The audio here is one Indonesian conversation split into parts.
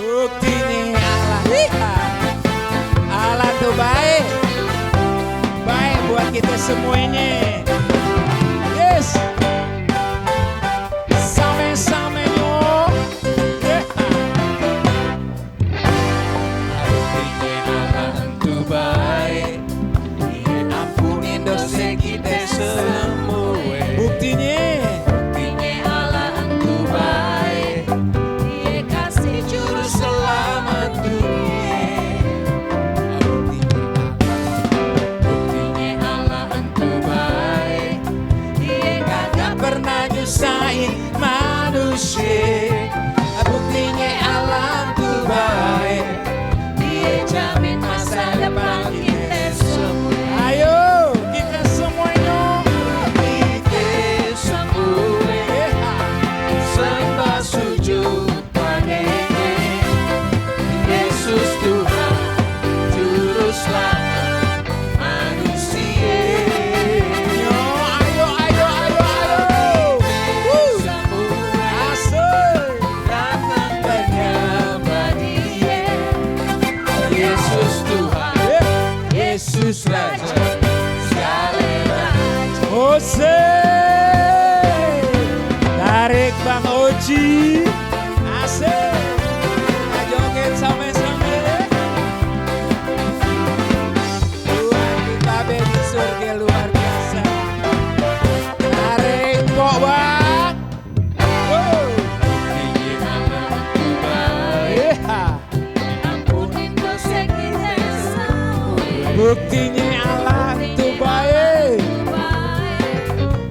Buktinya Allah, Allah tuh baik, baik buat kita semuanya. Yes, sama-sama yo. Buktinya Allah tuh baik, Dia ampunin dosa kita semua. Buktinya Allah tuh baik, Dia kasih juru selamat dunia. Buktinya Allah tuh baik, Dia kagak pernah nyusahin manusia. Buktinya Allah tuh baik, Dia jamin masa depan kita semua. ayo kita semuanya. Kita semua sembah sujud padanya. Yesus Tuhan, Juru Selamat manusia. Yo, ayo, ayo, ayo, ayo. Semua Asik. datang menyembah Dia. Yesus Tuhan, Yesus Raja, segala raja. Jose, tarik Bang Oji, asik, nah, joget sama-sama. Tuhan kita di surga luar biasa. Tarik kok Bang. Wow. Buktinya Allah tuh baik, Yeah. ampunin dosa kita semua. Buktinya Allah itu baik.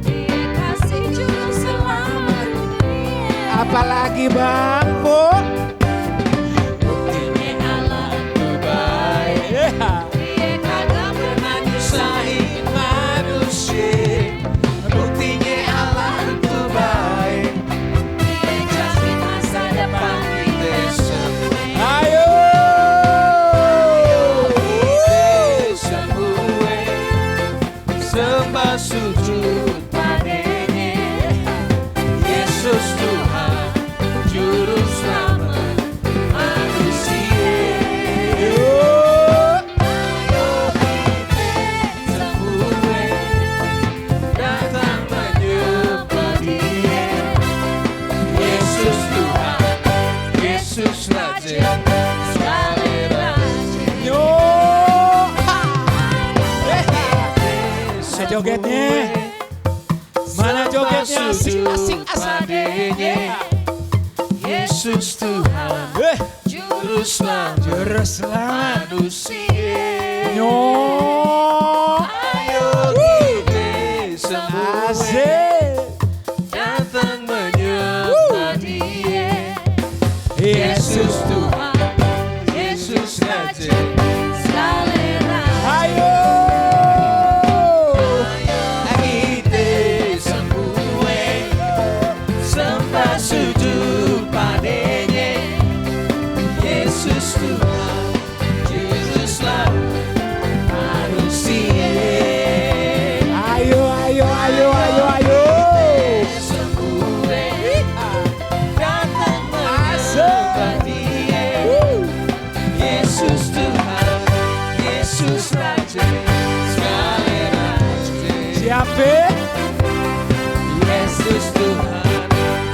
Dia kasih juru selamat dunia. Apalagi Bang, Bu? Buktinya Allah tuh baik, Yeah. Dia kagak pernah nyusahin manusia. Buktinya Allah tuh baik, Dia jamin masa depan kita semua. Ayo. Kita semua sembah sujud padanya. Yesus Tuhan, Juru Selamat manusia. Yuk. Semua datang menyembah Dia. Yesus Tuhan, Yesus Raja, segala raja. Yo. Ha. Mana jogetnya? Mana jogetnya? Asik, asik, asik. Padanya. Yesus Tuhan, Juru Selamat Juru selamat. manusia. Yo. Ayo kita semua Asik. datang menyembah Dia. Yesus Tuhan, Yesus Raja, segala raja. Ayo. Kita semua sembah sujud padanya. Yesus Tuhan, Juru Selamat manusia. Ayo, ayo, ayo, ayo, ayo. Semua datang menyembah Dia. Yesus Tuhan, Yesus Raja, segala raja. Siapa? Yesus Tuhan,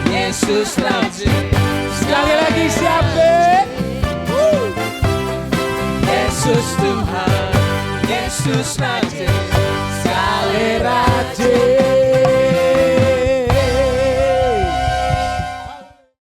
Yesus Raja, Sekali lagi siapa? Yesus Tuhan, Yesus Raja, segala raja.